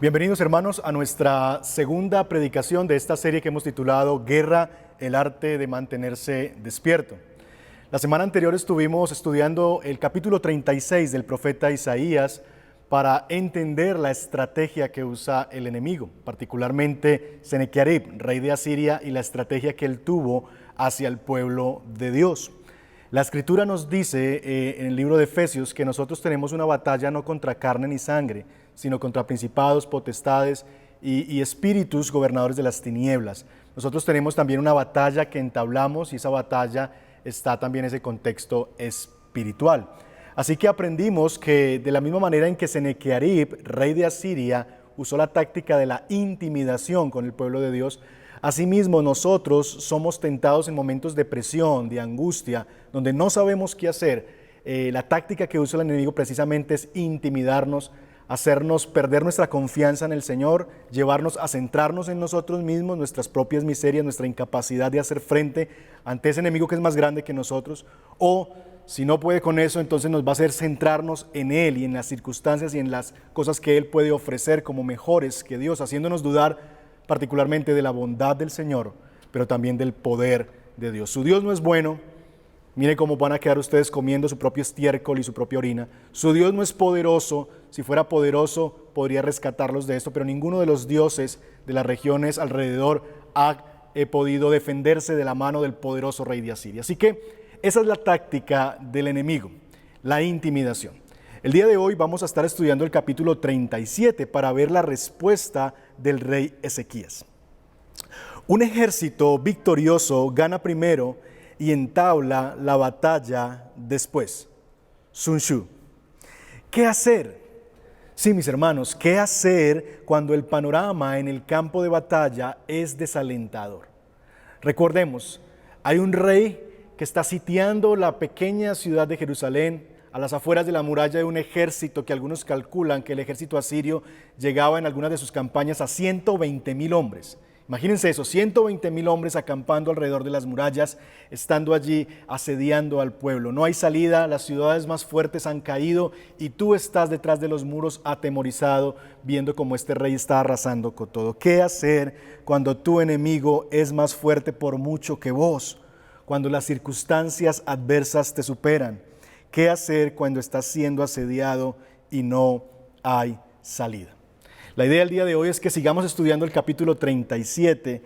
Bienvenidos, hermanos, a nuestra segunda predicación de esta serie que hemos titulado Guerra, el arte de mantenerse despierto. La semana anterior estuvimos estudiando el capítulo 36 del profeta Isaías para entender la estrategia que usa el enemigo, particularmente Senequerib, rey de Asiria, y la estrategia que él tuvo hacia el pueblo de Dios. La Escritura nos dice en el libro de Efesios que nosotros tenemos una batalla no contra carne ni sangre, sino contra principados, potestades y espíritus gobernadores de las tinieblas. Nosotros tenemos también una batalla que entablamos y esa batalla está también en ese contexto espiritual. Así que aprendimos que de la misma manera en que Senequerib, rey de Asiria, usó la táctica de la intimidación con el pueblo de Dios, asimismo nosotros somos tentados en momentos de presión, de angustia, donde no sabemos qué hacer. La táctica que usa el enemigo precisamente es intimidarnos, hacernos perder nuestra confianza en el Señor, llevarnos a centrarnos en nosotros mismos, nuestras propias miserias, nuestra incapacidad de hacer frente ante ese enemigo que es más grande que nosotros, o si no puede con eso, entonces nos va a hacer centrarnos en Él y en las circunstancias y en las cosas que Él puede ofrecer como mejores que Dios, haciéndonos dudar particularmente de la bondad del Señor, pero también del poder de Dios. Su Dios no es bueno. Mire cómo van a quedar ustedes comiendo su propio estiércol y su propia orina. Su Dios no es poderoso. Si fuera poderoso, podría rescatarlos de esto, pero ninguno de los dioses de las regiones alrededor ha podido defenderse de la mano del poderoso rey de Asiria. Así que esa es la táctica del enemigo, la intimidación. El día de hoy vamos a estar estudiando el capítulo 37 para ver la respuesta del rey Ezequías. Un ejército victorioso gana primero y entabla la batalla después. Sun Tzu. ¿Qué hacer? Sí, mis hermanos, ¿qué hacer cuando el panorama en el campo de batalla es desalentador? Recordemos, hay un rey que está sitiando la pequeña ciudad de Jerusalén, a las afueras de la muralla de un ejército que algunos calculan que el ejército asirio llegaba en algunas de sus campañas a 120,000 hombres. Imagínense eso, 120,000 hombres acampando alrededor de las murallas, estando allí asediando al pueblo. No hay salida, las ciudades más fuertes han caído y tú estás detrás de los muros atemorizado, viendo cómo este rey está arrasando con todo. ¿Qué hacer cuando tu enemigo es más fuerte por mucho que vos? Cuando las circunstancias adversas te superan. ¿Qué hacer cuando estás siendo asediado y no hay salida? La idea del día de hoy es que sigamos estudiando el capítulo 37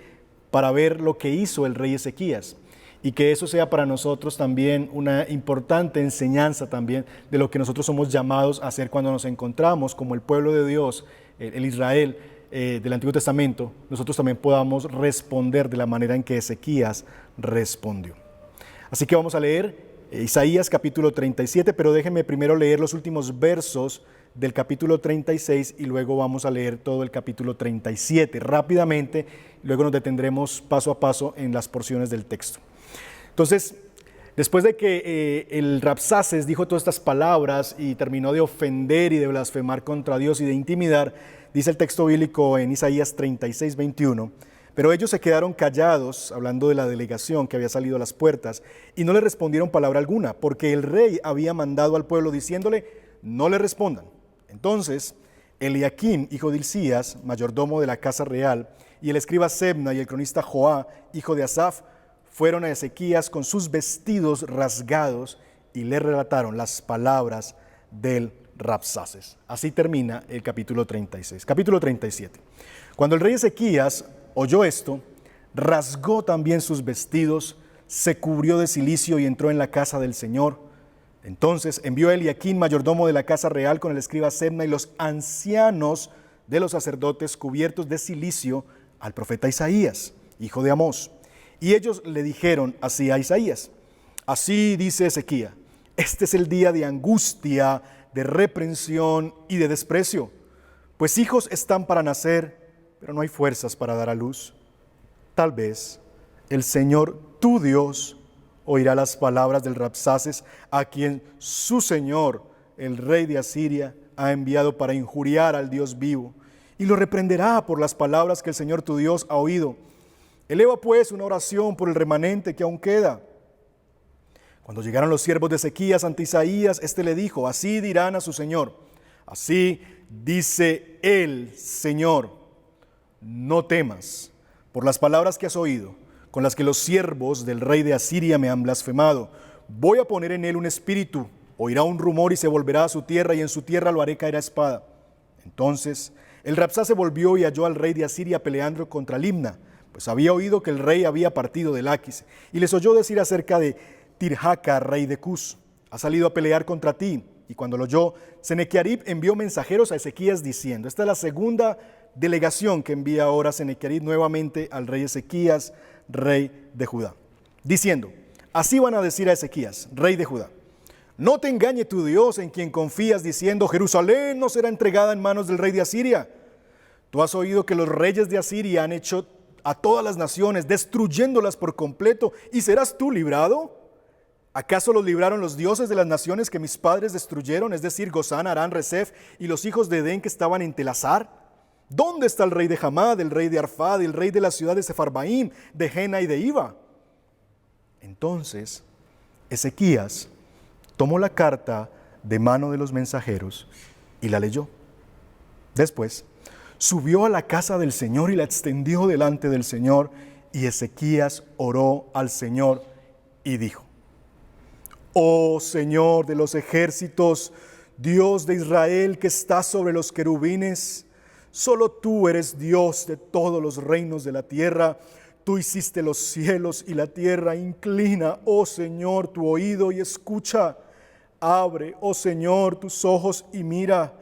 para ver lo que hizo el rey Ezequías y que eso sea para nosotros también una importante enseñanza también de lo que nosotros somos llamados a hacer cuando nos encontramos como el pueblo de Dios, el Israel del Antiguo Testamento, nosotros también podamos responder de la manera en que Ezequías respondió. Así que vamos a leer Isaías capítulo 37, pero déjenme primero leer los últimos versos del capítulo 36 y luego vamos a leer todo el capítulo 37 rápidamente, luego nos detendremos paso a paso en las porciones del texto. Entonces, después de que el Rabsaces dijo todas estas palabras y terminó de ofender y de blasfemar contra Dios y de intimidar, dice el texto bíblico en Isaías 36, 21, pero ellos se quedaron callados, hablando de la delegación que había salido a las puertas, y no le respondieron palabra alguna, porque el rey había mandado al pueblo diciéndole, no le respondan. Entonces, Eliaquim, hijo de Hilcías, mayordomo de la casa real, y el escriba Sebna y el cronista Joá, hijo de Asaf, fueron a Ezequías con sus vestidos rasgados y le relataron las palabras del Rabsaces. Así termina el capítulo 36. Capítulo 37. Cuando el rey Ezequías oyó esto, rasgó también sus vestidos, se cubrió de cilicio y entró en la casa del Señor. Entonces envió Eliaquim, mayordomo de la casa real, con el escriba Sebna y los ancianos de los sacerdotes cubiertos de cilicio al profeta Isaías, hijo de Amós. Y ellos le dijeron así a Isaías, así dice Ezequías, este es el día de angustia, de reprensión y de desprecio, pues hijos están para nacer, pero no hay fuerzas para dar a luz. Tal vez el Señor, tu Dios, oirá las palabras del Rabsaces, a quien su Señor, el rey de Asiria, ha enviado para injuriar al Dios vivo, y lo reprenderá por las palabras que el Señor tu Dios ha oído. Eleva pues una oración por el remanente que aún queda. Cuando llegaron los siervos de Ezequías ante Isaías, éste le dijo, así dirán a su Señor, Así dice el Señor, no temas por las palabras que has oído, con las que los siervos del rey de Asiria me han blasfemado. Voy a poner en él un espíritu, oirá un rumor y se volverá a su tierra, y en su tierra lo haré caer a espada. Entonces el Rabsacés volvió y halló al rey de Asiria peleando contra Limna, pues había oído que el rey había partido de Laquis, y les oyó decir acerca de Tirhaca, rey de Cus: ha salido a pelear contra ti. Y cuando lo oyó, Senequerib envió mensajeros a Ezequías diciendo, esta es la segunda delegación que envía ahora Senequerib nuevamente al rey Ezequías, rey de Judá, diciendo, así van a decir a Ezequías, rey de Judá: no te engañe tu Dios en quien confías, diciendo, Jerusalén no será entregada en manos del rey de Asiria. Tú has oído que los reyes de Asiria han hecho a todas las naciones, destruyéndolas por completo, ¿y serás tú librado? ¿Acaso los libraron los dioses de las naciones que mis padres destruyeron, es decir, Gozán, Harán, Resef y los hijos de Edén que estaban en Telasar? ¿Dónde está el rey de Hamad, el rey de Arfad, el rey de la ciudad de Sefarbaim, de Jena y de Iva? Entonces Ezequías tomó la carta de mano de los mensajeros y la leyó. Después subió a la casa del Señor y la extendió delante del Señor, y Ezequías oró al Señor y dijo, oh Señor de los ejércitos, Dios de Israel que estás sobre los querubines, solo tú eres Dios de todos los reinos de la tierra. Tú hiciste los cielos y la tierra. Inclina, oh Señor, tu oído y escucha. Abre, oh Señor, tus ojos y mira.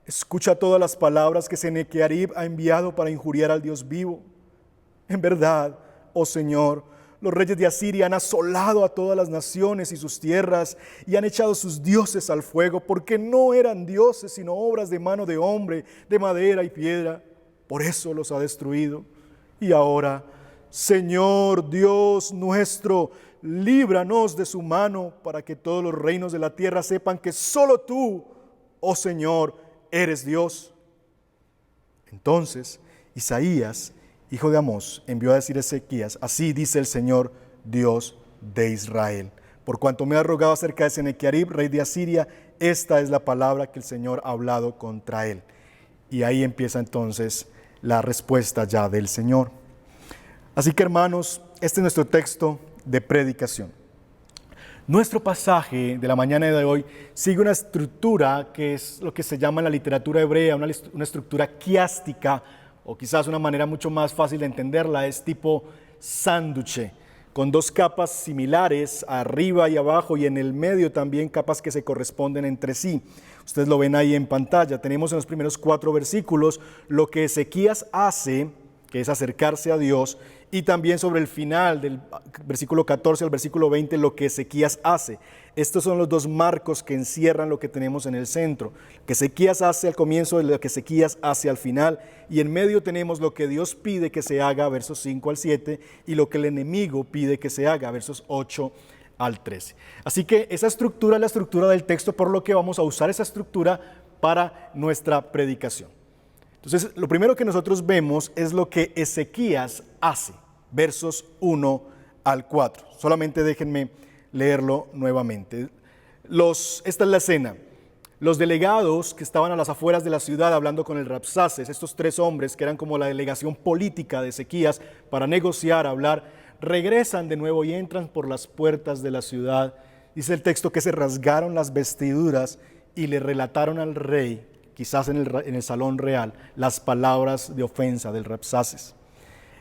Escucha todas las palabras que Senequerib ha enviado para injuriar al Dios vivo. En verdad, oh Señor, los reyes de Asiria han asolado a todas las naciones y sus tierras, y han echado sus dioses al fuego, porque no eran dioses, sino obras de mano de hombre, de madera y piedra. Por eso los ha destruido. Y ahora, Señor Dios nuestro, líbranos de su mano, para que todos los reinos de la tierra sepan que solo tú, oh Señor, eres Dios. Entonces Isaías, hijo de Amós, envió a decir a Ezequías, así dice el Señor, Dios de Israel, por cuanto me ha rogado acerca de Senequerib, rey de Asiria, esta es la palabra que el Señor ha hablado contra él. Y ahí empieza entonces la respuesta ya del Señor. Así que, hermanos, este es nuestro texto de predicación. Nuestro pasaje de la mañana de hoy sigue una estructura que es lo que se llama en la literatura hebrea una estructura quiástica, o quizás una manera mucho más fácil de entenderla, es tipo sándwich, con dos capas similares, arriba y abajo, y en el medio también capas que se corresponden entre sí. Ustedes lo ven ahí en pantalla. Tenemos en los primeros 4 versículos lo que Ezequías hace, que es acercarse a Dios, y también sobre el final del versículo 14 al versículo 20 lo que Ezequías hace. Estos son los dos marcos que encierran lo que tenemos en el centro. Lo que Ezequías hace al comienzo y lo que Ezequías hace al final. Y en medio tenemos lo que Dios pide que se haga, versos 5 al 7, y lo que el enemigo pide que se haga, versos 8 al 13. Así que esa estructura es la estructura del texto, por lo que vamos a usar esa estructura para nuestra predicación. Entonces, lo primero que nosotros vemos es lo que Ezequías hace, versos 1 al 4. Solamente déjenme leerlo nuevamente. Esta es la escena. Los delegados que estaban a las afueras de la ciudad hablando con el Rabsaces, estos 3 hombres que eran como la delegación política de Ezequías para negociar, hablar, regresan de nuevo y entran por las puertas de la ciudad. Dice el texto que se rasgaron las vestiduras y le relataron al rey, quizás en el salón real, las palabras de ofensa del Rabsaces.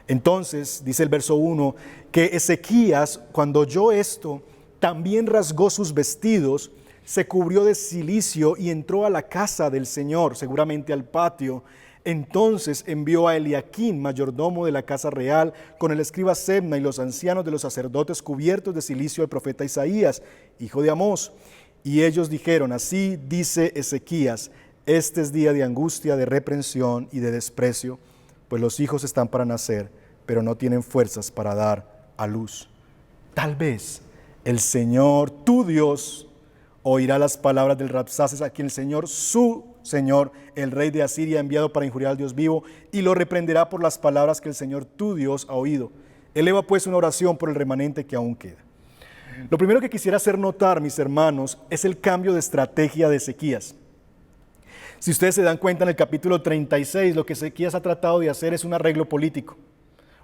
Entonces, dice el verso 1, que Ezequías, cuando oyó esto, también rasgó sus vestidos, se cubrió de cilicio y entró a la casa del Señor, seguramente al patio. Entonces envió a Eliaquín, mayordomo de la casa real, con el escriba Sebna y los ancianos de los sacerdotes cubiertos de cilicio al profeta Isaías, hijo de Amós. Y ellos dijeron, así dice Ezequías, este es día de angustia, de reprensión y de desprecio, pues los hijos están para nacer, pero no tienen fuerzas para dar a luz. Tal vez el Señor, tu Dios, oirá las palabras del Rabsaces, a quien el Señor, su Señor, el rey de Asiria, ha enviado para injuriar al Dios vivo, y lo reprenderá por las palabras que el Señor, tu Dios, ha oído. Eleva pues una oración por el remanente que aún queda. Lo primero que quisiera hacer notar, mis hermanos, es el cambio de estrategia de Ezequías. Si ustedes se dan cuenta, en el capítulo 36, lo que Ezequías ha tratado de hacer es un arreglo político,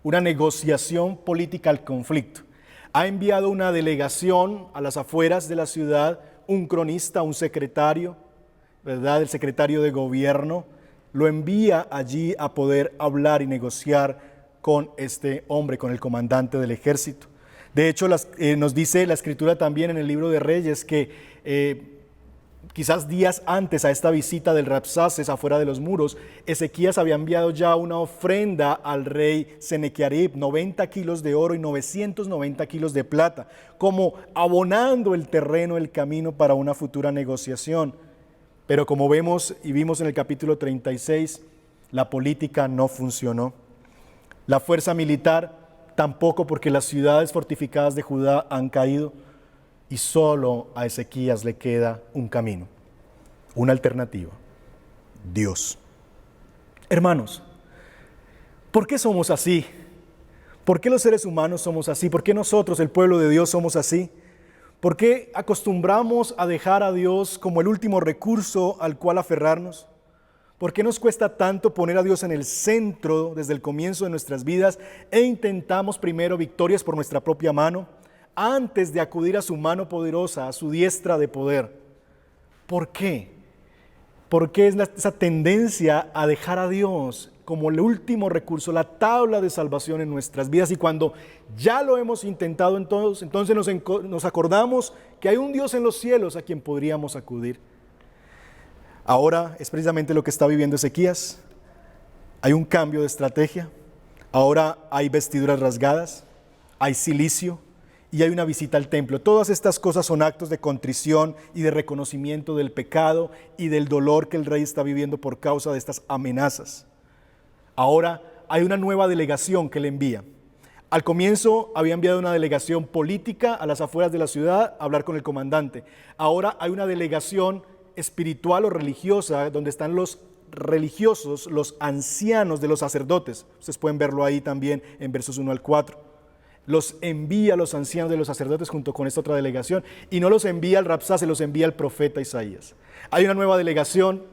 una negociación política al conflicto. Ha enviado una delegación a las afueras de la ciudad, un cronista, un secretario, ¿verdad? El secretario de gobierno, lo envía allí a poder hablar y negociar con este hombre, con el comandante del ejército. De hecho, nos dice la Escritura también en el libro de Reyes que quizás días antes a esta visita del Rabsaces afuera de los muros, Ezequías había enviado ya una ofrenda al rey Senequerib, 90 kilos de oro y 990 kilos de plata, como abonando el terreno, el camino para una futura negociación. Pero como vemos y vimos en el capítulo 36, la política no funcionó. La fuerza militar tampoco, porque las ciudades fortificadas de Judá han caído. Y solo a Ezequías le queda un camino, una alternativa: Dios. Hermanos, ¿por qué somos así? ¿Por qué los seres humanos somos así? ¿Por qué nosotros, el pueblo de Dios, somos así? ¿Por qué acostumbramos a dejar a Dios como el último recurso al cual aferrarnos? ¿Por qué nos cuesta tanto poner a Dios en el centro desde el comienzo de nuestras vidas e intentamos primero victorias por nuestra propia mano, antes de acudir a su mano poderosa, a su diestra de poder? ¿Por qué? ¿Por qué es esa tendencia a dejar a Dios como el último recurso, la tabla de salvación en nuestras vidas? Y cuando ya lo hemos intentado, entonces nos acordamos que hay un Dios en los cielos a quien podríamos acudir. Ahora es precisamente lo que está viviendo Ezequías. Hay un cambio de estrategia. Ahora hay vestiduras rasgadas, hay cilicio, y hay una visita al templo. Todas estas cosas son actos de contrición y de reconocimiento del pecado y del dolor que el rey está viviendo por causa de estas amenazas. Ahora hay una nueva delegación que le envía. Al comienzo había enviado una delegación política a las afueras de la ciudad a hablar con el comandante. Ahora hay una delegación espiritual o religiosa donde están los religiosos, los ancianos de los sacerdotes. Ustedes pueden verlo ahí también en versos 1 al 4. Los envía a los ancianos de los sacerdotes junto con esta otra delegación, y no los envía el Rabsás, se los envía el profeta Isaías. Hay una nueva delegación,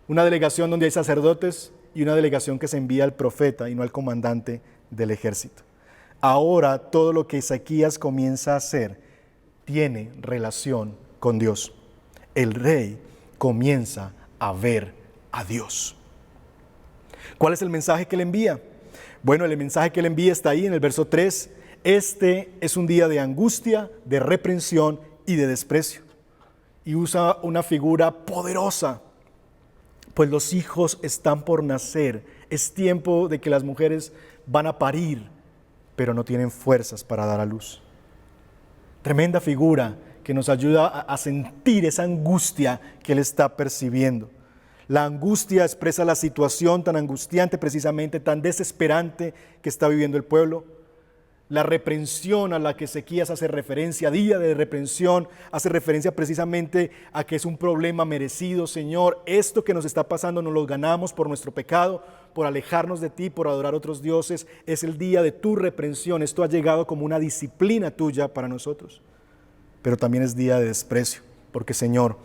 una delegación donde hay sacerdotes y una delegación que se envía al profeta y no al comandante del ejército. Ahora todo lo que Ezequías comienza a hacer tiene relación con Dios. El rey comienza a ver a Dios. ¿Cuál es el mensaje que le envía? Bueno, el mensaje que le envía está ahí en el verso 3. Este es un día de angustia, de reprensión y de desprecio. Y usa una figura poderosa, pues los hijos están por nacer. Es tiempo de que las mujeres van a parir, pero no tienen fuerzas para dar a luz. Tremenda figura que nos ayuda a sentir esa angustia que él está percibiendo. La angustia expresa la situación tan angustiante, precisamente tan desesperante que está viviendo el pueblo. La reprensión a la que Ezequías hace referencia, día de reprensión, hace referencia precisamente a que es un problema merecido. Señor, esto que nos está pasando nos lo ganamos por nuestro pecado, por alejarnos de ti, por adorar otros dioses. Es el día de tu reprensión. Esto ha llegado como una disciplina tuya para nosotros. Pero también es día de desprecio, porque Señor,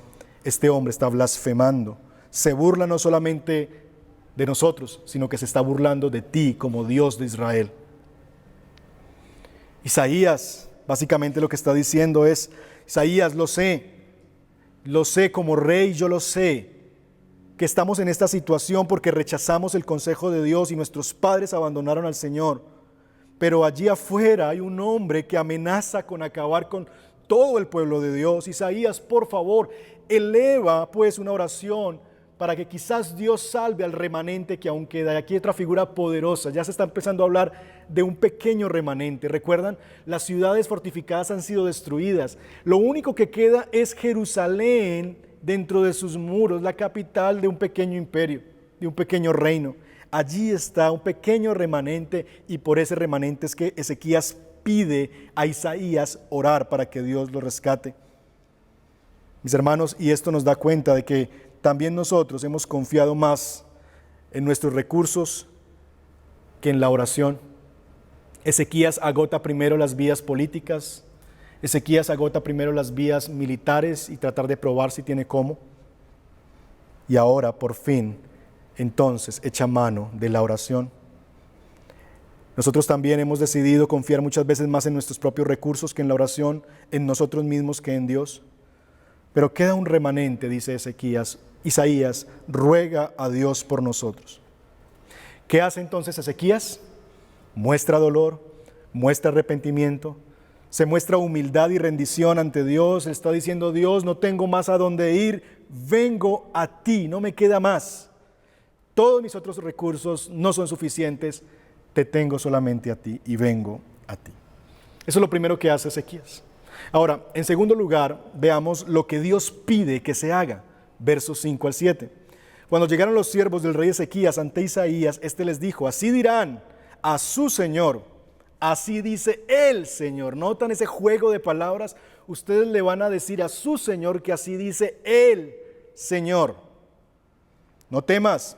este hombre está blasfemando. Se burla no solamente de nosotros, sino que se está burlando de ti como Dios de Israel. Isaías, básicamente lo que está diciendo es: Isaías, lo sé como rey, yo lo sé, que estamos en esta situación porque rechazamos el consejo de Dios y nuestros padres abandonaron al Señor. Pero allí afuera hay un hombre que amenaza con acabar con todo el pueblo de Dios. Isaías, por favor, eleva pues una oración para que quizás Dios salve al remanente que aún queda. Y aquí hay otra figura poderosa. Ya se está empezando a hablar de un pequeño remanente. ¿Recuerdan? Las ciudades fortificadas han sido destruidas. Lo único que queda es Jerusalén dentro de sus muros, la capital de un pequeño imperio, de un pequeño reino. Allí está un pequeño remanente, y por ese remanente es que Ezequías pide a Isaías orar para que Dios lo rescate. Mis hermanos, y esto nos da cuenta de que también nosotros hemos confiado más en nuestros recursos que en la oración. Ezequías agota primero las vías políticas, Ezequías agota primero las vías militares y tratar de probar si tiene cómo. y ahora por fin, entonces, echa mano de la oración. Nosotros también hemos decidido confiar muchas veces más en nuestros propios recursos que en la oración, en nosotros mismos que en Dios. Pero queda un remanente, dice Isaías, ruega a Dios por nosotros. ¿Qué hace entonces Ezequías? Muestra dolor, muestra arrepentimiento, se muestra humildad y rendición ante Dios. Él está diciendo: Dios, no tengo más a dónde ir, vengo a ti, no me queda más. Todos mis otros recursos no son suficientes, te tengo solamente a ti y vengo a ti. Eso es lo primero que hace Ezequías. Ahora, en segundo lugar, veamos lo que Dios pide que se haga, versos 5 al 7. Cuando llegaron los siervos del rey Ezequías ante Isaías, éste les dijo: así dirán a su Señor, así dice el Señor. ¿Notan ese juego de palabras? Ustedes le van a decir a su Señor que así dice el Señor. No temas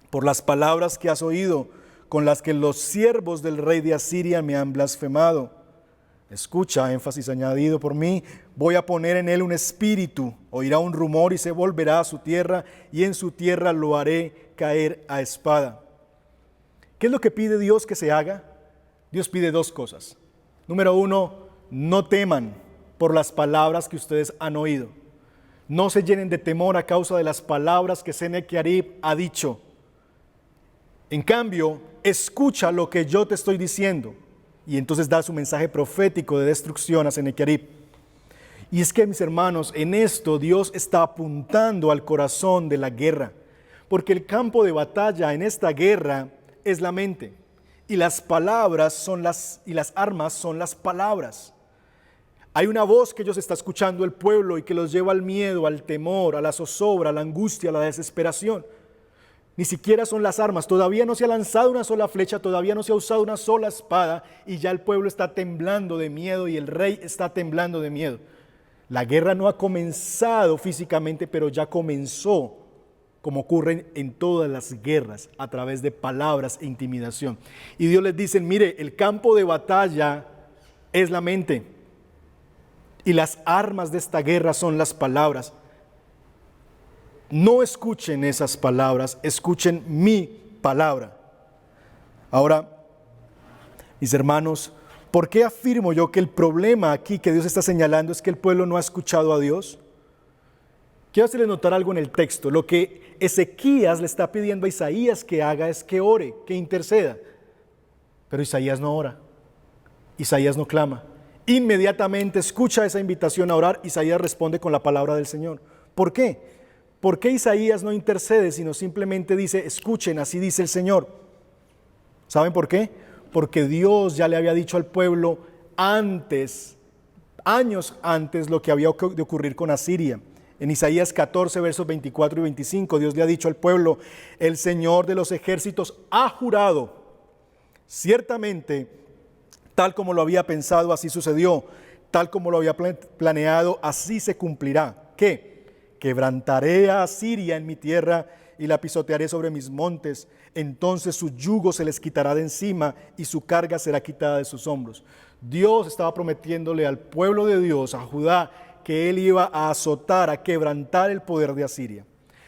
por las palabras que has oído, con las que los siervos del rey de Asiria me han blasfemado. Escucha, énfasis añadido por mí: voy a poner en él un espíritu, oirá un rumor y se volverá a su tierra, y en su tierra lo haré caer a espada. ¿Qué es lo que pide Dios que se haga? Dios pide dos cosas. Número uno, no teman por las palabras que ustedes han oído. No se llenen de temor a causa de las palabras que Senequerib ha dicho. En cambio, escucha lo que yo te estoy diciendo. Y entonces da su mensaje profético de destrucción a Senequerib. Y es que, mis hermanos, en esto Dios está apuntando al corazón de la guerra, porque el campo de batalla en esta guerra es la mente, y las armas son las palabras. Hay una voz que ellos está escuchando el pueblo y que los lleva al miedo, al temor, a la zozobra, a la angustia, a la desesperación. Ni siquiera son las armas, todavía no se ha lanzado una sola flecha, todavía no se ha usado una sola espada, y ya el pueblo está temblando de miedo y el rey está temblando de miedo. La guerra no ha comenzado físicamente, pero ya comenzó, como ocurre en todas las guerras, a través de palabras e intimidación. Y Dios les dice: mire, el campo de batalla es la mente, y las armas de esta guerra son las palabras. No escuchen esas palabras, escuchen mi palabra. Ahora, mis hermanos, ¿por qué afirmo yo que el problema aquí que Dios está señalando es que el pueblo no ha escuchado a Dios? Quiero hacerles notar algo en el texto. Lo que Ezequías le está pidiendo a Isaías que haga es que ore, que interceda. Pero Isaías no ora, Isaías no clama. Inmediatamente escucha esa invitación a orar, Isaías responde con la palabra del Señor. ¿Por qué? ¿Por qué Isaías no intercede, sino simplemente dice: escuchen, así dice el Señor? ¿Saben por qué? Porque Dios ya le había dicho al pueblo antes, años antes, lo que había de ocurrir con Asiria. En Isaías 14, versos 24 y 25, Dios le ha dicho al pueblo: el Señor de los ejércitos ha jurado, ciertamente, tal como lo había pensado, así sucedió, tal como lo había planeado, así se cumplirá. ¿Qué? Quebrantaré a Asiria en mi tierra y la pisotearé sobre mis montes. Entonces su yugo se les quitará de encima y su carga será quitada de sus hombros. Dios estaba prometiéndole al pueblo de Dios, a Judá, que él iba a azotar, a quebrantar el poder de Asiria.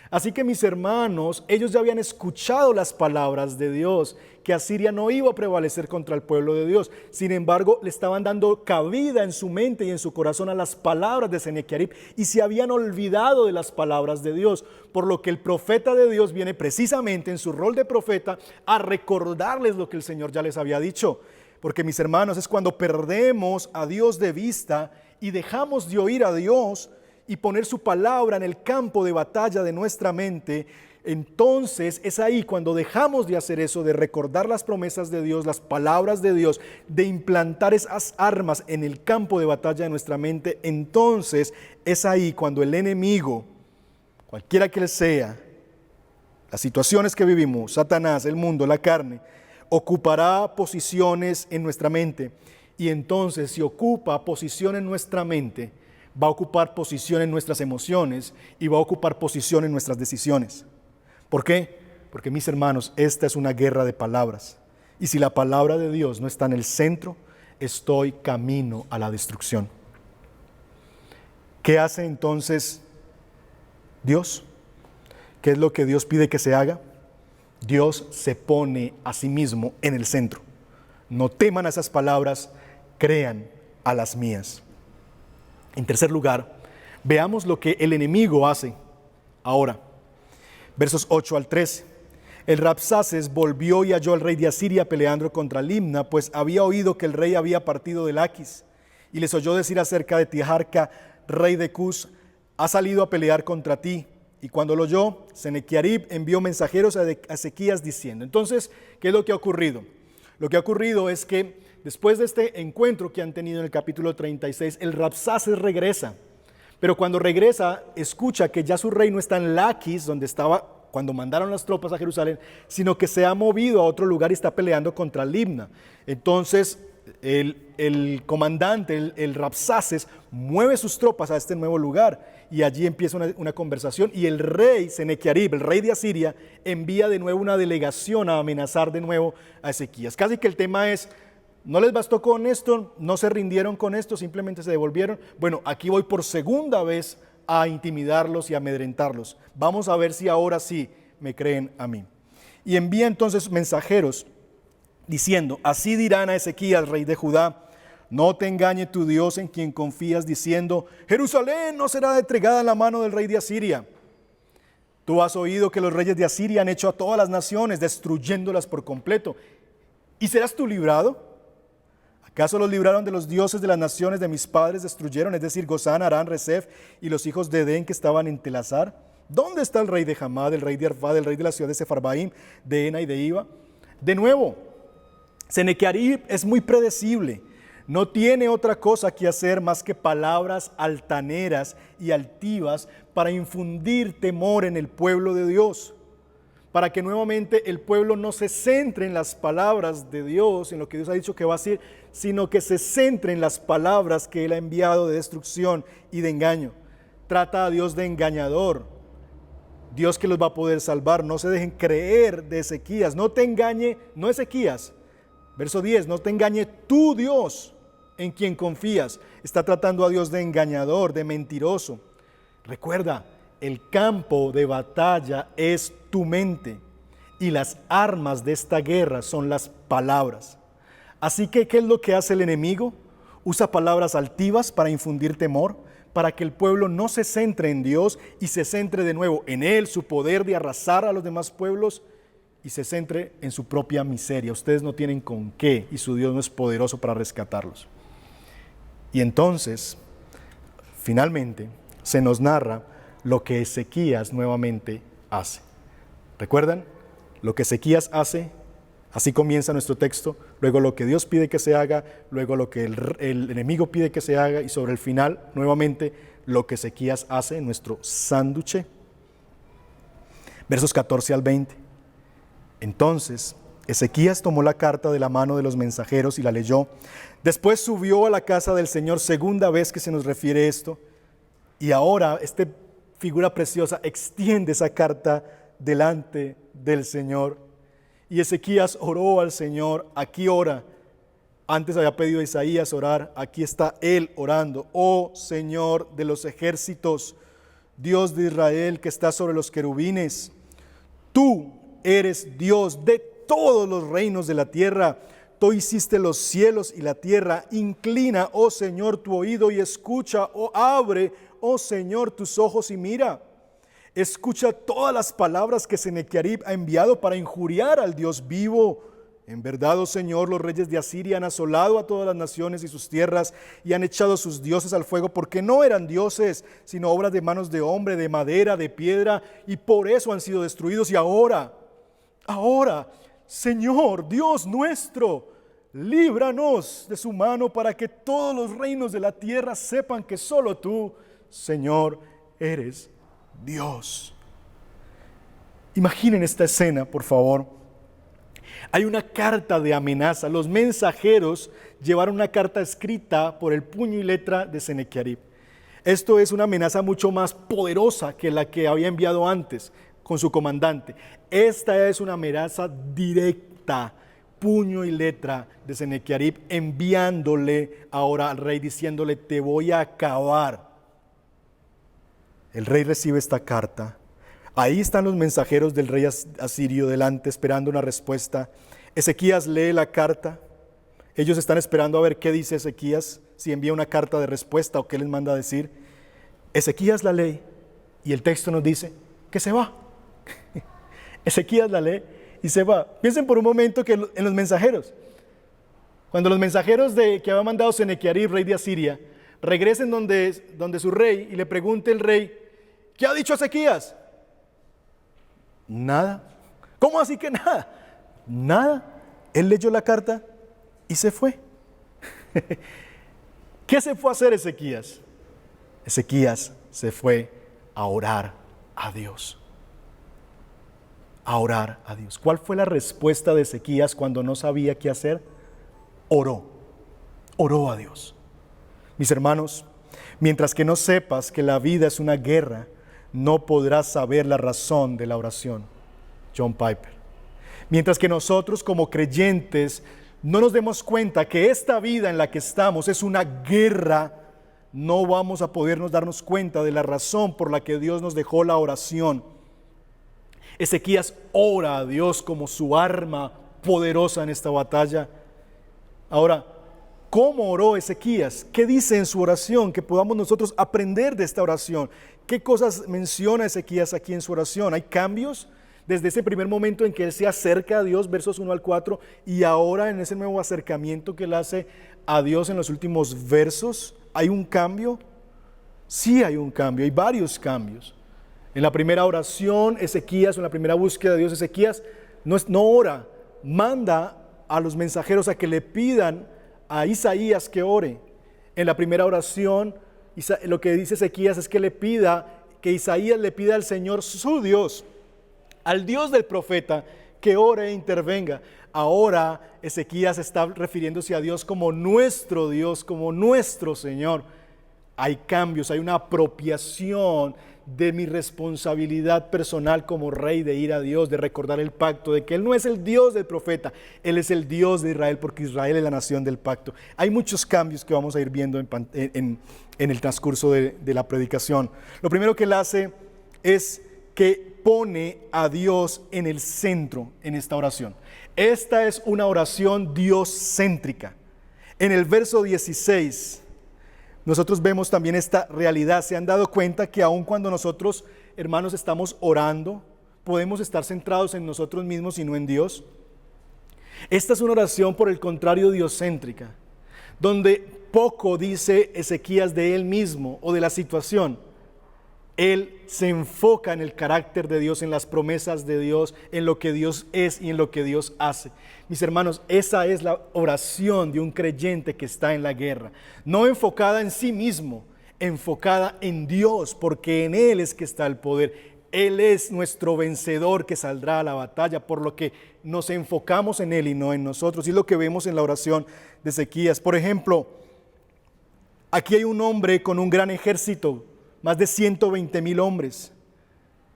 Así que, mis hermanos, ellos ya habían escuchado las palabras de Dios, que Asiria no iba a prevalecer contra el pueblo de Dios. Sin embargo, le estaban dando cabida en su mente y en su corazón a las palabras de Senequerib y se habían olvidado de las palabras de Dios. Por lo que el profeta de Dios viene precisamente en su rol de profeta a recordarles lo que el Señor ya les había dicho. Porque, mis hermanos, es cuando perdemos a Dios de vista y dejamos de oír a Dios y poner su palabra en el campo de batalla de nuestra mente. Entonces es ahí cuando dejamos de hacer eso, de recordar las promesas de Dios, las palabras de Dios, de implantar esas armas en el campo de batalla de nuestra mente. Entonces es ahí cuando el enemigo, cualquiera que él sea, las situaciones que vivimos, Satanás, el mundo, la carne, ocupará posiciones en nuestra mente. Y entonces, si ocupa posición en nuestra mente, va a ocupar posición en nuestras emociones y va a ocupar posición en nuestras decisiones. ¿Por qué? Porque, mis hermanos, esta es una guerra de palabras. Y si la palabra de Dios no está en el centro, estoy camino a la destrucción. ¿Qué hace entonces Dios? ¿Qué es lo que Dios pide que se haga? Dios se pone a sí mismo en el centro. No teman a esas palabras, crean a las mías. En tercer lugar, veamos lo que el enemigo hace ahora. Versos 8 al 13. El Rabsaces volvió y halló al rey de Asiria peleando contra Limna, pues había oído que el rey había partido de Laquis, y les oyó decir acerca de Tijarca, rey de Cus, ha salido a pelear contra ti. Y cuando lo oyó, Senequiarib envió mensajeros a Ezequías diciendo. Entonces, ¿qué es lo que ha ocurrido? Lo que ha ocurrido es que después de este encuentro que han tenido en el capítulo 36, el Rabsaces regresa. Pero cuando regresa, escucha que ya su rey no está en Laquis, donde estaba cuando mandaron las tropas a Jerusalén, sino que se ha movido a otro lugar y está peleando contra Libna. Entonces, el comandante, el Rabsaces, mueve sus tropas a este nuevo lugar y allí empieza una conversación y el rey Senequiarib, el rey de Asiria, envía de nuevo una delegación a amenazar de nuevo a Ezequías. Casi que el tema es, no les bastó con esto, no se rindieron con esto, simplemente se devolvieron. Bueno, aquí voy por segunda vez a intimidarlos y amedrentarlos. Vamos a ver si ahora sí me creen a mí. Y envía entonces mensajeros diciendo, así dirán a Ezequías, rey de Judá, no te engañe tu Dios en quien confías, diciendo, Jerusalén no será entregada en la mano del rey de Asiria. Tú has oído que los reyes de Asiria han hecho a todas las naciones, destruyéndolas por completo. ¿Y serás tú librado? ¿Acaso los libraron de los dioses de las naciones de mis padres destruyeron, es decir, Gozán, Harán, Resef y los hijos de Edén que estaban en Telasar? ¿Dónde está el rey de Hamad, el rey de Arfad, el rey de la ciudad de Sefarbaim, de Ena y de Iva? De nuevo, Senequiarib es muy predecible. No tiene otra cosa que hacer más que palabras altaneras y altivas para infundir temor en el pueblo de Dios, para que nuevamente el pueblo no se centre en las palabras de Dios, en lo que Dios ha dicho que va a hacer, sino que se centre en las palabras que Él ha enviado de destrucción y de engaño. Trata a Dios de engañador, Dios que los va a poder salvar. No se dejen creer de Ezequías, no te engañe, no Ezequías. Verso 10, no te engañe tu Dios en quien confías. Está tratando a Dios de engañador, de mentiroso. Recuerda, el campo de batalla es tu mente y las armas de esta guerra son las palabras. Así que, ¿qué es lo que hace el enemigo? Usa palabras altivas para infundir temor, para que el pueblo no se centre en Dios y se centre de nuevo en Él, su poder de arrasar a los demás pueblos, y se centre en su propia miseria. Ustedes no tienen con qué y su Dios no es poderoso para rescatarlos. Y entonces, finalmente, se nos narra lo que Ezequías nuevamente hace. ¿Recuerdan? Lo que Ezequías hace, así comienza nuestro texto, luego lo que Dios pide que se haga, luego lo que el enemigo pide que se haga y sobre el final, nuevamente, lo que Ezequías hace, nuestro sánduche. Versos 14 al 20. Entonces, Ezequías tomó la carta de la mano de los mensajeros y la leyó. Después subió a la casa del Señor, segunda vez que se nos refiere esto. Y ahora, esta figura preciosa extiende esa carta delante del Señor. Y Ezequías oró al Señor, aquí ora. Antes había pedido a Isaías orar, aquí está él orando. Oh Señor de los ejércitos, Dios de Israel que está sobre los querubines, tú eres Dios de todos los reinos de la tierra. Tú hiciste los cielos y la tierra. Inclina, oh Señor, tu oído y escucha, oh abre, oh Señor, tus ojos y mira. Escucha todas las palabras que Senequiarib ha enviado para injuriar al Dios vivo. En verdad, oh Señor, los reyes de Asiria han asolado a todas las naciones y sus tierras y han echado sus dioses al fuego porque no eran dioses, sino obras de manos de hombre, de madera, de piedra, y por eso han sido destruidos. Y ahora, Señor, Dios nuestro, líbranos de su mano para que todos los reinos de la tierra sepan que solo tú, Señor, eres Dios. Imaginen esta escena, por favor. Hay una carta de amenaza. Los mensajeros llevaron una carta escrita por el puño y letra de Senequiarib. Esto es una amenaza mucho más poderosa que la que había enviado antes con su comandante. Esta es una amenaza directa, puño y letra de Senequiarib, enviándole ahora al rey, diciéndole, te voy a acabar. El rey recibe esta carta, Ahí están los mensajeros del rey asirio delante esperando una respuesta. Ezequías lee la carta. Ellos están esperando a ver qué dice Ezequías, si envía una carta de respuesta o qué les manda a decir. Ezequías la lee y el texto nos dice que se va. Ezequías la lee y se va. Piensen por un momento que en los mensajeros, cuando los mensajeros que había mandado Senequerib, rey de Asiria, regresen donde su rey y le pregunte el rey, ¿qué ha dicho Ezequías? Nada. ¿Cómo así que nada? Nada. Él leyó la carta y se fue. ¿Qué se fue a hacer Ezequías? Ezequías se fue a orar a Dios. A orar a Dios. ¿Cuál fue la respuesta de Ezequías cuando no sabía qué hacer? Oró a Dios. Mis hermanos, mientras que no sepas que la vida es una guerra, no podrás saber la razón de la oración. John Piper. Mientras que nosotros como creyentes no nos demos cuenta que esta vida en la que estamos es una guerra, no vamos a podernos darnos cuenta de la razón por la que Dios nos dejó la oración. Ezequías ora a Dios como su arma poderosa en esta batalla. Ahora, ¿cómo oró Ezequías? ¿Qué dice en su oración? Que podamos nosotros aprender de esta oración. ¿Qué cosas menciona Ezequías aquí en su oración? ¿Hay cambios? Desde ese primer momento en que él se acerca a Dios, versos 1 al 4, y ahora en ese nuevo acercamiento que él hace a Dios en los últimos versos, ¿hay un cambio? Sí hay un cambio, hay varios cambios. En la primera oración, Ezequías, en la primera búsqueda de Dios, Ezequías no ora, manda a los mensajeros a que le pidan a Isaías que ore. En la primera oración, lo que dice Ezequías es que Isaías le pida al Señor su Dios, al Dios del profeta, que ore e intervenga. Ahora Ezequías está refiriéndose a Dios como nuestro Dios, como nuestro Señor. Hay cambios, hay una apropiación de mi responsabilidad personal como rey de ir a Dios, de recordar el pacto, de que Él no es el Dios del profeta, Él es el Dios de Israel, porque Israel es la nación del pacto. Hay muchos cambios que vamos a ir viendo en el transcurso de la predicación. Lo primero que Él hace es que pone a Dios en el centro en esta oración. Esta es una oración dios-céntrica. En el verso 16, nosotros vemos también esta realidad. ¿Se han dado cuenta que aun cuando nosotros, hermanos, estamos orando, podemos estar centrados en nosotros mismos y no en Dios? Esta es una oración, por el contrario, diocéntrica, donde poco dice Ezequías de él mismo o de la situación. Él se enfoca en el carácter de Dios, en las promesas de Dios, en lo que Dios es y en lo que Dios hace. Mis hermanos, esa es la oración de un creyente que está en la guerra. No enfocada en sí mismo, enfocada en Dios, porque en Él es que está el poder. Él es nuestro vencedor que saldrá a la batalla, por lo que nos enfocamos en Él y no en nosotros. Y es lo que vemos en la oración de Ezequías. Por ejemplo, aquí hay un hombre con un gran ejército, más de 120,000 hombres.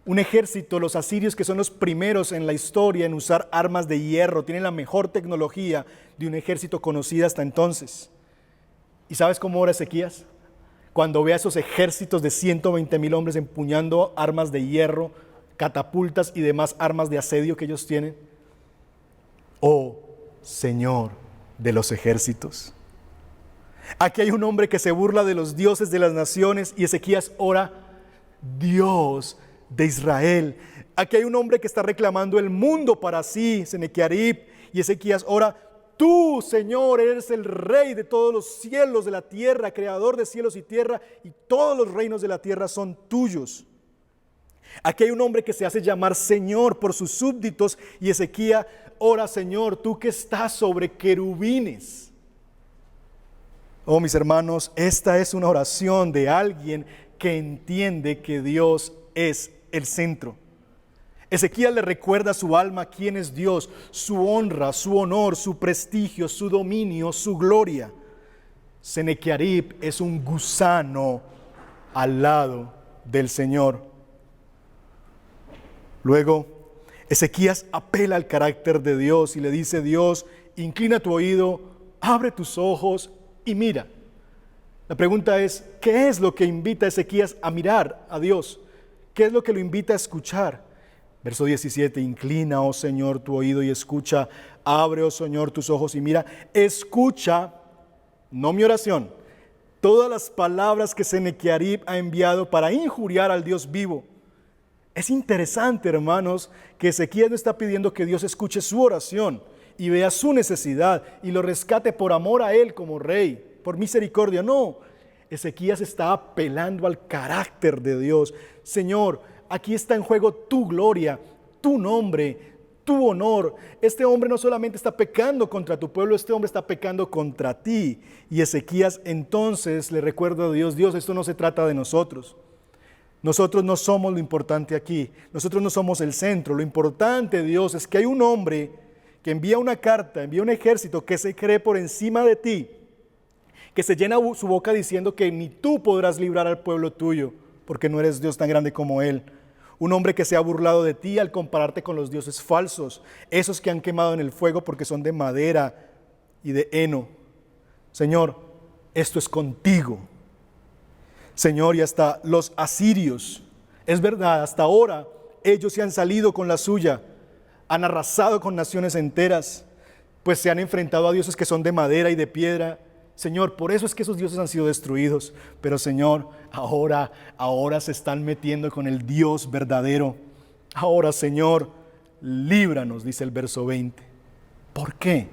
Un ejército, los asirios, que son los primeros en la historia en usar armas de hierro, tienen la mejor tecnología de un ejército conocida hasta entonces. ¿Y sabes cómo ora Ezequías? Cuando ve a esos ejércitos de 120,000 hombres empuñando armas de hierro, catapultas y demás armas de asedio que ellos tienen. Oh Señor de los ejércitos. Aquí hay un hombre que se burla de los dioses de las naciones y Ezequías ora, Dios de Israel. Aquí hay un hombre que está reclamando el mundo para sí, Senequerib, y Ezequías ora, tú, Señor, eres el rey de todos los cielos de la tierra, creador de cielos y tierra, y todos los reinos de la tierra son tuyos. Aquí hay un hombre que se hace llamar Señor por sus súbditos, y Ezequías ora, Señor, tú que estás sobre querubines. Oh, mis hermanos, esta es una oración de alguien que entiende que Dios es el centro. Ezequías le recuerda a su alma quién es Dios, su honra, su honor, su prestigio, su dominio, su gloria. Senequerib es un gusano al lado del Señor. Luego, Ezequías apela al carácter de Dios y le dice, Dios, inclina tu oído, abre tus ojos y mira. La pregunta es, ¿qué es lo que invita a Ezequías a mirar a Dios? ¿Qué es lo que lo invita a escuchar? Verso 17, inclina, oh Señor, tu oído y escucha, abre, oh Señor, tus ojos y mira, escucha, no mi oración, todas las palabras que Senequerib ha enviado para injuriar al Dios vivo. Es interesante, hermanos, que Ezequías no está pidiendo que Dios escuche su oración y vea su necesidad y lo rescate por amor a él como rey, por misericordia. No, Ezequías está apelando al carácter de Dios. Señor, aquí está en juego tu gloria, tu nombre, tu honor. Este hombre no solamente está pecando contra tu pueblo, este hombre está pecando contra ti. Y Ezequías entonces le recuerda a Dios, Dios, esto no se trata de nosotros. Nosotros no somos lo importante aquí, nosotros no somos el centro. Lo importante, Dios, es que hay un hombre que envía una carta, envía un ejército que se cree por encima de ti, que se llena su boca diciendo que ni tú podrás librar al pueblo tuyo, porque no eres Dios tan grande como él. Un hombre que se ha burlado de ti al compararte con los dioses falsos, esos que han quemado en el fuego porque son de madera y de heno. Señor, esto es contigo. Señor, y hasta los asirios, es verdad, hasta ahora ellos se han salido con la suya, han arrasado con naciones enteras, pues se han enfrentado a dioses que son de madera y de piedra. Señor, por eso es que esos dioses han sido destruidos. Pero Señor, ahora se están metiendo con el Dios verdadero. Ahora, Señor, líbranos, dice el verso 20. ¿Por qué?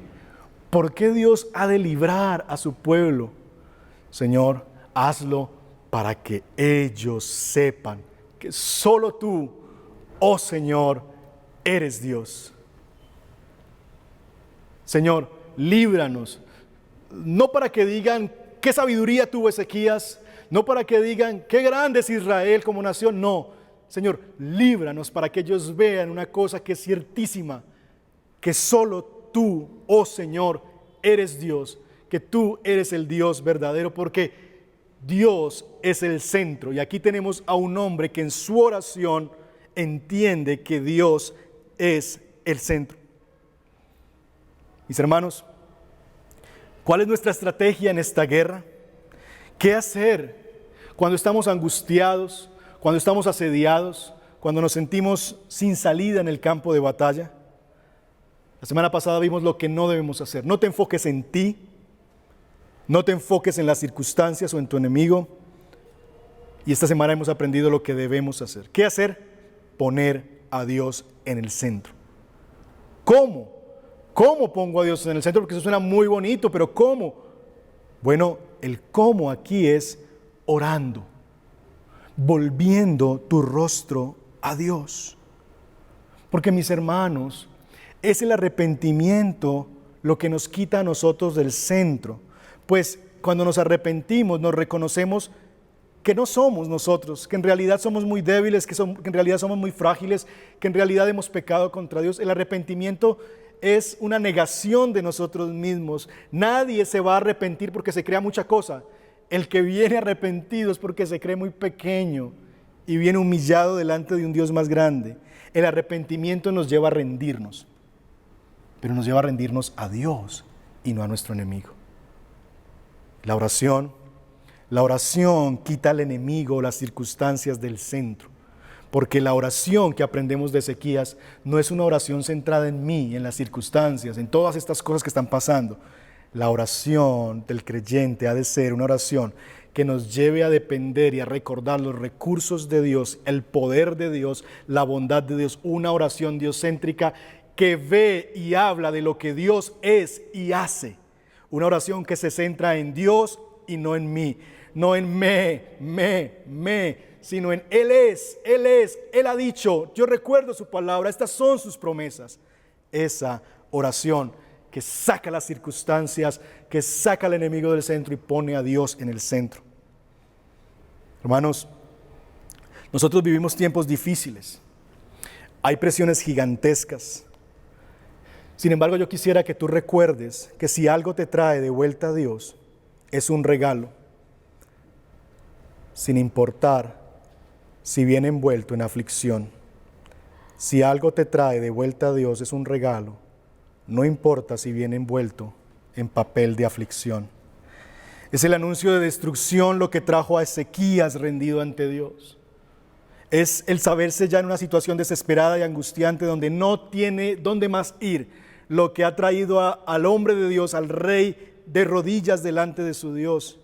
¿Por qué Dios ha de librar a su pueblo? Señor, hazlo para que ellos sepan que solo tú, oh Señor, eres Dios. Señor, líbranos. No para que digan qué sabiduría tuvo Ezequías, no para que digan qué grande es Israel como nación, no. Señor, líbranos para que ellos vean una cosa que es ciertísima, que solo tú, oh Señor, eres Dios, que tú eres el Dios verdadero, porque Dios es el centro. Y aquí tenemos a un hombre que en su oración entiende que Dios es el centro. Mis hermanos, ¿cuál es nuestra estrategia en esta guerra? ¿Qué hacer cuando estamos angustiados, cuando estamos asediados, cuando nos sentimos sin salida en el campo de batalla? La semana pasada vimos lo que no debemos hacer. No te enfoques en ti, no te enfoques en las circunstancias o en tu enemigo. Y esta semana hemos aprendido lo que debemos hacer. ¿Qué hacer? Poner a Dios en el centro. ¿Cómo? ¿Cómo pongo a Dios en el centro? Porque eso suena muy bonito, pero ¿cómo? Bueno, el cómo aquí es orando, volviendo tu rostro a Dios. Porque mis hermanos, es el arrepentimiento lo que nos quita a nosotros del centro. Pues cuando nos arrepentimos, nos reconocemos que no somos nosotros, que en realidad somos muy débiles, que en realidad somos muy frágiles, que en realidad hemos pecado contra Dios. El arrepentimiento es una negación de nosotros mismos. Nadie se va a arrepentir porque se crea mucha cosa. El que viene arrepentido es porque se cree muy pequeño y viene humillado delante de un Dios más grande. El arrepentimiento nos lleva a rendirnos, pero nos lleva a rendirnos a Dios y no a nuestro enemigo. La oración quita al enemigo las circunstancias del centro, porque la oración que aprendemos de Ezequías no es una oración centrada en mí, en las circunstancias, en todas estas cosas que están pasando. La oración del creyente ha de ser una oración que nos lleve a depender y a recordar los recursos de Dios, el poder de Dios, la bondad de Dios, una oración diocéntrica que ve y habla de lo que Dios es y hace. Una oración que se centra en Dios y no en mí, no en sino en Él es, Él ha dicho, yo recuerdo su palabra, estas son sus promesas. Esa oración que saca las circunstancias, que saca al enemigo del centro y pone a Dios en el centro. Hermanos, nosotros vivimos tiempos difíciles, hay presiones gigantescas. Sin embargo, yo quisiera que tú recuerdes que si algo te trae de vuelta a Dios, es un regalo, sin importar si viene envuelto en aflicción. Si algo te trae de vuelta a Dios, es un regalo, no importa si viene envuelto en papel de aflicción. Es el anuncio de destrucción lo que trajo a Ezequías rendido ante Dios. Es el saberse ya en una situación desesperada y angustiante donde no tiene dónde más ir, lo que ha traído al hombre de Dios, al rey, de rodillas delante de su Dios.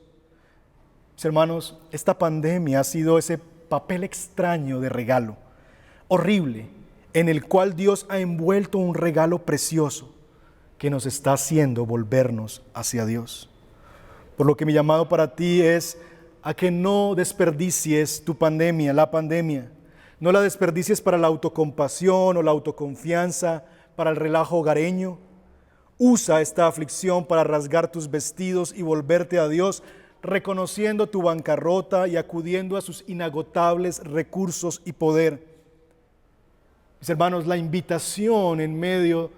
Mis hermanos, esta pandemia ha sido ese papel extraño de regalo, horrible, en el cual Dios ha envuelto un regalo precioso que nos está haciendo volvernos hacia Dios. Por lo que mi llamado para ti es a que no desperdicies tu pandemia, la pandemia. No la desperdicies para la autocompasión o la autoconfianza, para el relajo hogareño. Usa esta aflicción para rasgar tus vestidos y volverte a Dios, reconociendo tu bancarrota y acudiendo a sus inagotables recursos y poder. Mis hermanos, la invitación en medio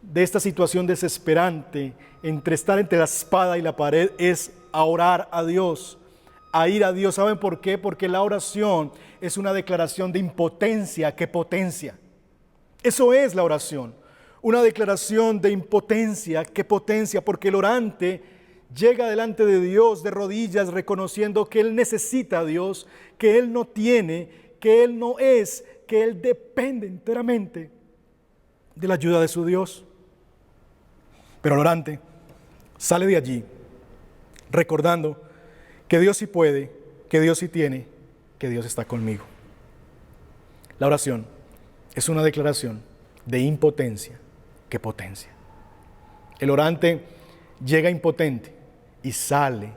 de esta situación desesperante, entre estar entre la espada y la pared, es a orar a Dios, a ir a Dios. ¿Saben por qué? Porque la oración es una declaración de impotencia que potencia. Eso es la oración, una declaración de impotencia que potencia, porque el orante llega delante de Dios de rodillas, reconociendo que Él necesita a Dios, que Él no tiene, que Él no es, que Él depende enteramente de la ayuda de su Dios. Pero el orante sale de allí recordando que Dios sí puede, que Dios sí tiene, que Dios está conmigo. La oración es una declaración de impotencia que potencia. El orante llega impotente y sale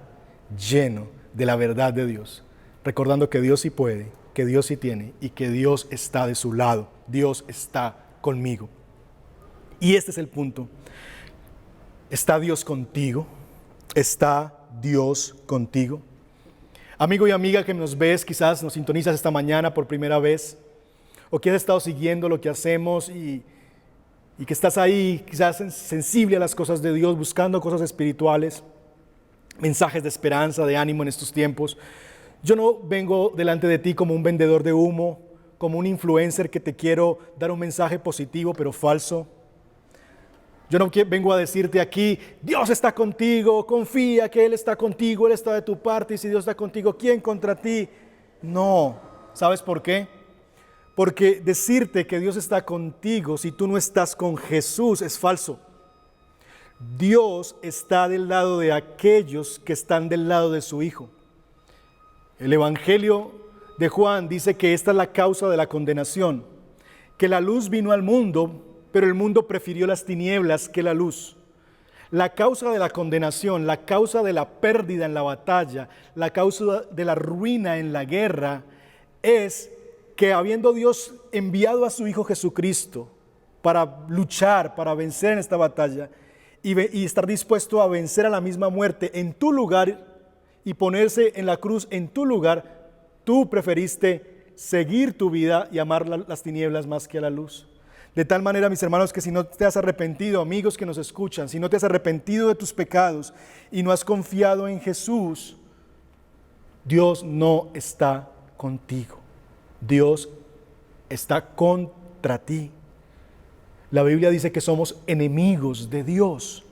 lleno de la verdad de Dios, recordando que Dios sí puede, que Dios sí tiene y que Dios está de su lado. Dios está conmigo. Y este es el punto. ¿Está Dios contigo? ¿Está Dios contigo? Amigo y amiga que nos ves, quizás nos sintonizas esta mañana por primera vez, o que has estado siguiendo lo que hacemos y que estás ahí quizás sensible a las cosas de Dios, buscando cosas espirituales, mensajes de esperanza, de ánimo en estos tiempos. Yo no vengo delante de ti como un vendedor de humo, como un influencer que te quiero dar un mensaje positivo pero falso. Yo no vengo a decirte aquí, Dios está contigo, confía que Él está contigo, Él está de tu parte, y si Dios está contigo, ¿quién contra ti? No, ¿sabes por qué? Porque decirte que Dios está contigo si tú no estás con Jesús es falso. Dios está del lado de aquellos que están del lado de su Hijo. El Evangelio de Juan dice que esta es la causa de la condenación, que la luz vino al mundo, pero el mundo prefirió las tinieblas que la luz. La causa de la condenación, la causa de la pérdida en la batalla, la causa de la ruina en la guerra, es que habiendo Dios enviado a su Hijo Jesucristo para luchar, para vencer en esta batalla y estar dispuesto a vencer a la misma muerte en tu lugar y ponerse en la cruz en tu lugar, tú preferiste seguir tu vida y amar las tinieblas más que a la luz. De tal manera, mis hermanos, que si no te has arrepentido, amigos que nos escuchan, si no te has arrepentido de tus pecados y no has confiado en Jesús, Dios no está contigo. Dios está contra ti. La Biblia dice que somos enemigos de Dios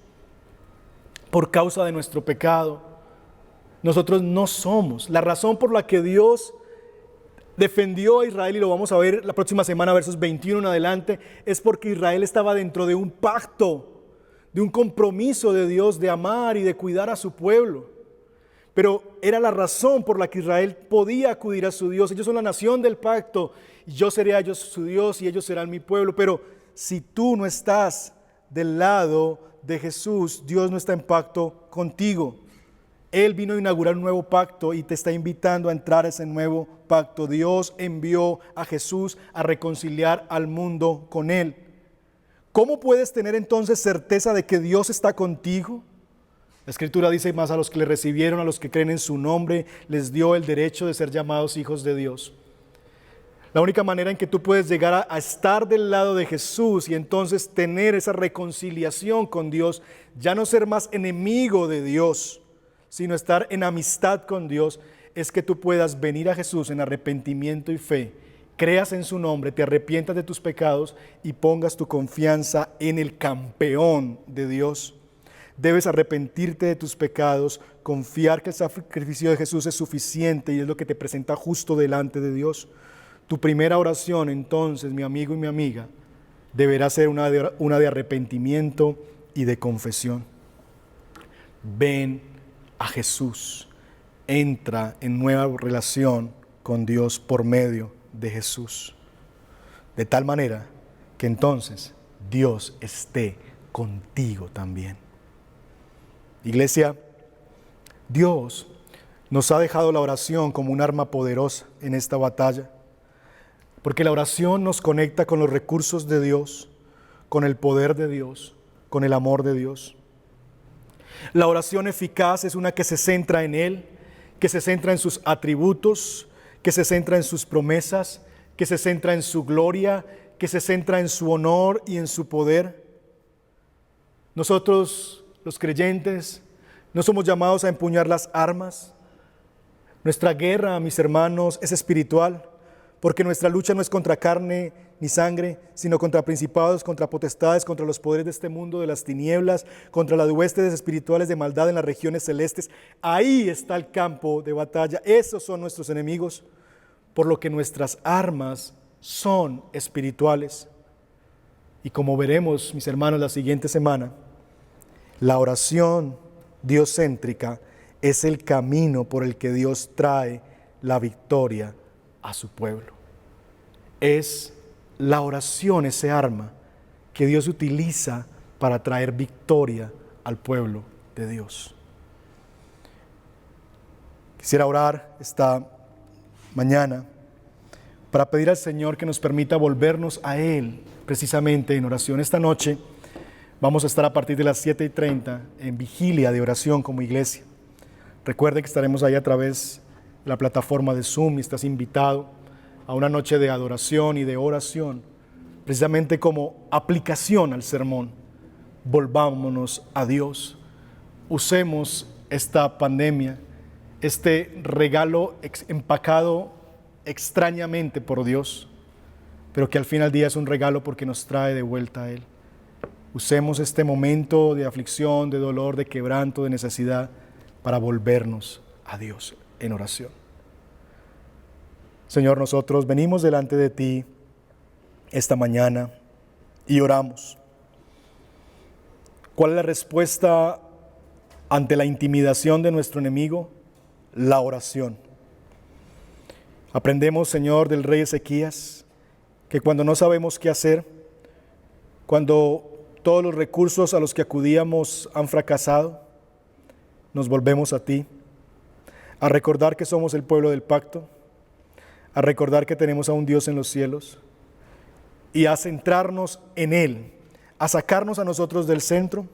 por causa de nuestro pecado. Nosotros no somos. La razón por la que Dios defendió a Israel, y lo vamos a ver la próxima semana, versos 21 en adelante, es porque Israel estaba dentro de un pacto, de un compromiso de Dios de amar y de cuidar a su pueblo. Pero era la razón por la que Israel podía acudir a su Dios. Ellos son la nación del pacto, y yo seré a ellos su Dios y ellos serán mi pueblo. Pero si tú no estás del lado de Jesús, Dios no está en pacto contigo. Él vino a inaugurar un nuevo pacto y te está invitando a entrar a ese nuevo pacto. Dios envió a Jesús a reconciliar al mundo con Él. ¿Cómo puedes tener entonces certeza de que Dios está contigo? La Escritura dice más: a los que le recibieron, a los que creen en su nombre, les dio el derecho de ser llamados hijos de Dios. La única manera en que tú puedes llegar a estar del lado de Jesús y entonces tener esa reconciliación con Dios, ya no ser más enemigo de Dios, sino estar en amistad con Dios, es que tú puedas venir a Jesús en arrepentimiento y fe, creas en su nombre, te arrepientas de tus pecados y pongas tu confianza en el campeón de Dios. Debes arrepentirte de tus pecados, confiar que el sacrificio de Jesús es suficiente y es lo que te presenta justo delante de Dios. Tu primera oración, entonces, mi amigo y mi amiga, deberá ser una de arrepentimiento y de confesión. Ven a Jesús. Entra en nueva relación con Dios por medio de Jesús. De tal manera que entonces Dios esté contigo también. Iglesia, Dios nos ha dejado la oración como un arma poderosa en esta batalla, porque la oración nos conecta con los recursos de Dios, con el poder de Dios, con el amor de Dios. La oración eficaz es una que se centra en Él, que se centra en sus atributos, que se centra en sus promesas, que se centra en su gloria, que se centra en su honor y en su poder. Nosotros, los creyentes, no somos llamados a empuñar las armas. Nuestra guerra, mis hermanos, es espiritual, porque nuestra lucha no es contra carne ni sangre, sino contra principados, contra potestades, contra los poderes de este mundo, de las tinieblas, contra las huestes espirituales de maldad en las regiones celestes. Ahí está el campo de batalla. Esos son nuestros enemigos, por lo que nuestras armas son espirituales. Y como veremos, mis hermanos, la siguiente semana, la oración diocéntrica es el camino por el que Dios trae la victoria a su pueblo. Es la oración, ese arma que Dios utiliza para traer victoria al pueblo de Dios. Quisiera orar esta mañana para pedir al Señor que nos permita volvernos a Él precisamente en oración. Esta noche vamos a estar a partir de las 7:30 en vigilia de oración como iglesia. Recuerde que estaremos ahí a través de la plataforma de Zoom y estás invitado a una noche de adoración y de oración, precisamente como aplicación al sermón. Volvámonos a Dios. Usemos esta pandemia, este regalo empacado extrañamente por Dios, pero que al final del día es un regalo porque nos trae de vuelta a Él. Usemos este momento de aflicción, de dolor, de quebranto, de necesidad, para volvernos a Dios en oración. Señor, nosotros venimos delante de ti esta mañana y oramos. ¿Cuál es la respuesta ante la intimidación de nuestro enemigo? La oración. Aprendemos, Señor, del rey Ezequías, que cuando no sabemos qué hacer, cuando todos los recursos a los que acudíamos han fracasado, nos volvemos a ti, a recordar que somos el pueblo del pacto, a recordar que tenemos a un Dios en los cielos y a centrarnos en Él, a sacarnos a nosotros del centro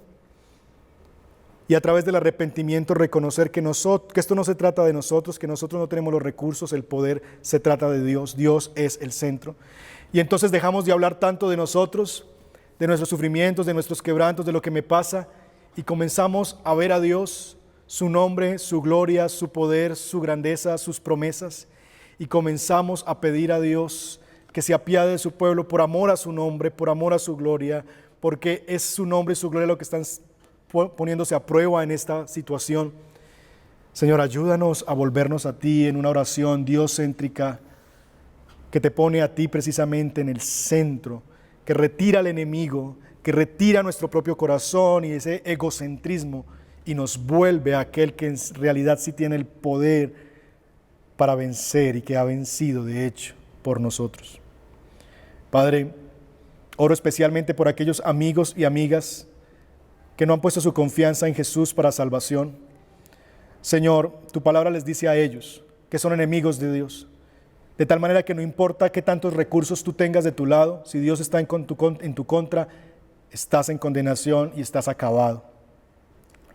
y a través del arrepentimiento reconocer que esto no se trata de nosotros, que nosotros no tenemos los recursos, el poder, se trata de Dios. Dios es el centro. Y entonces dejamos de hablar tanto de nosotros, de nuestros sufrimientos, de nuestros quebrantos, de lo que me pasa, y comenzamos a ver a Dios, su nombre, su gloria, su poder, su grandeza, sus promesas, y comenzamos a pedir a Dios que se apiade de su pueblo por amor a su nombre, por amor a su gloria, porque es su nombre y su gloria lo que están poniéndose a prueba en esta situación. Señor, ayúdanos a volvernos a ti en una oración diocéntrica que te pone a ti precisamente en el centro, que retira al enemigo, que retira nuestro propio corazón y ese egocentrismo y nos vuelve a aquel que en realidad sí tiene el poder para vencer y que ha vencido de hecho por nosotros. Padre, oro especialmente por aquellos amigos y amigas que no han puesto su confianza en Jesús para salvación. Señor, tu palabra les dice a ellos que son enemigos de Dios, de tal manera que no importa qué tantos recursos tú tengas de tu lado, si Dios está en tu contra, estás en condenación y estás acabado.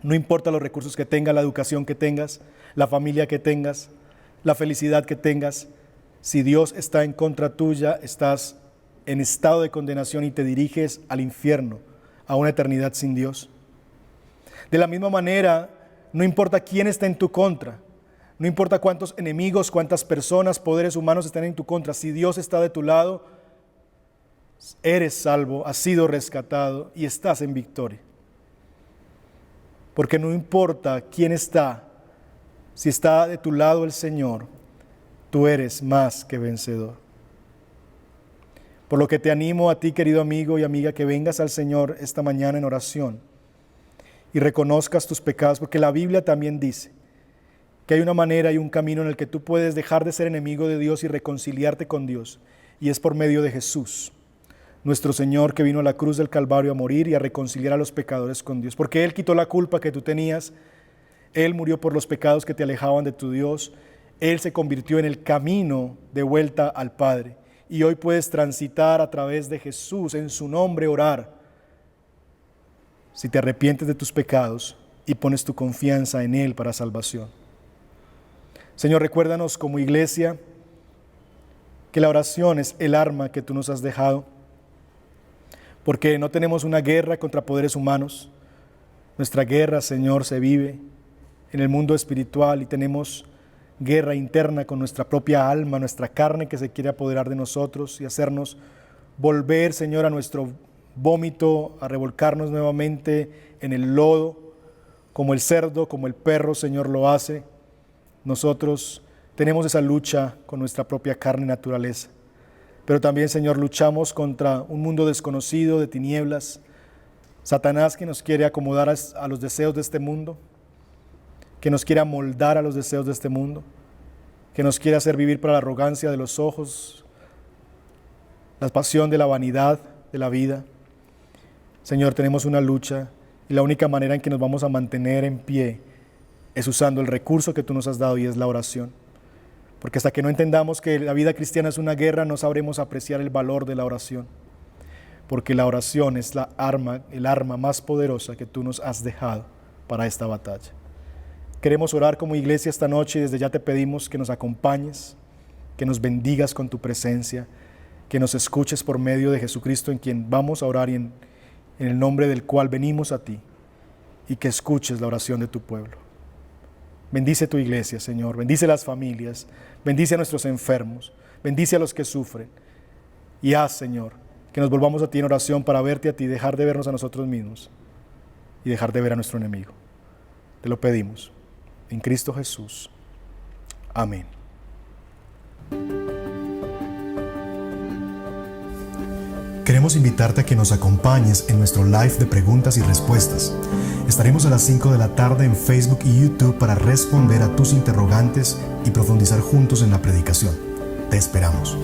No importa los recursos que tengas, la educación que tengas, la familia que tengas, la felicidad que tengas, si Dios está en contra tuya, estás en estado de condenación y te diriges al infierno, a una eternidad sin Dios. De la misma manera, no importa quién está en tu contra, no importa cuántos enemigos, cuántas personas, poderes humanos están en tu contra, si Dios está de tu lado, eres salvo, has sido rescatado y estás en victoria. Porque no importa quién está, si está de tu lado el Señor, tú eres más que vencedor. Por lo que te animo a ti, querido amigo y amiga, que vengas al Señor esta mañana en oración y reconozcas tus pecados, porque la Biblia también dice que hay una manera y un camino en el que tú puedes dejar de ser enemigo de Dios y reconciliarte con Dios, y es por medio de Jesús, nuestro Señor, que vino a la cruz del Calvario a morir y a reconciliar a los pecadores con Dios, porque Él quitó la culpa que tú tenías. Él murió por los pecados que te alejaban de tu Dios. Él se convirtió en el camino de vuelta al Padre. Y hoy puedes transitar a través de Jesús, en su nombre orar. Si te arrepientes de tus pecados y pones tu confianza en Él para salvación. Señor, recuérdanos como iglesia que la oración es el arma que tú nos has dejado, porque no tenemos una guerra contra poderes humanos. Nuestra guerra, Señor, se vive en el mundo espiritual y tenemos guerra interna con nuestra propia alma, nuestra carne que se quiere apoderar de nosotros y hacernos volver, Señor, a nuestro vómito, a revolcarnos nuevamente en el lodo, como el cerdo, como el perro, Señor, lo hace. Nosotros tenemos esa lucha con nuestra propia carne y naturaleza. Pero también, Señor, luchamos contra un mundo desconocido de tinieblas, Satanás, que nos quiere acomodar a los deseos de este mundo, que nos quiere amoldar a los deseos de este mundo, que nos quiere hacer vivir para la arrogancia de los ojos, la pasión de la vanidad de la vida. Señor, tenemos una lucha y la única manera en que nos vamos a mantener en pie es usando el recurso que tú nos has dado, y es la oración. Porque hasta que no entendamos que la vida cristiana es una guerra, no sabremos apreciar el valor de la oración. Porque la oración es el arma más poderosa que tú nos has dejado para esta batalla. Queremos orar como iglesia esta noche y desde ya te pedimos que nos acompañes, que nos bendigas con tu presencia, que nos escuches por medio de Jesucristo, en quien vamos a orar y en el nombre del cual venimos a ti, y que escuches la oración de tu pueblo. Bendice tu iglesia, Señor, bendice las familias, bendice a nuestros enfermos, bendice a los que sufren, y haz, Señor, que nos volvamos a ti en oración para verte a ti, dejar de vernos a nosotros mismos y dejar de ver a nuestro enemigo. Te lo pedimos en Cristo Jesús. Amén. Queremos invitarte a que nos acompañes en nuestro live de preguntas y respuestas. Estaremos a las 5 de la tarde en Facebook y YouTube para responder a tus interrogantes y profundizar juntos en la predicación. Te esperamos.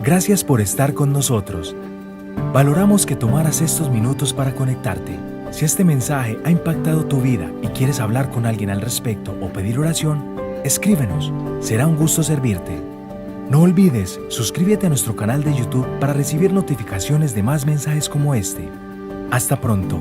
Gracias por estar con nosotros. Valoramos que tomaras estos minutos para conectarte. Si este mensaje ha impactado tu vida y quieres hablar con alguien al respecto o pedir oración, escríbenos. Será un gusto servirte. No olvides, suscríbete a nuestro canal de YouTube para recibir notificaciones de más mensajes como este. Hasta pronto.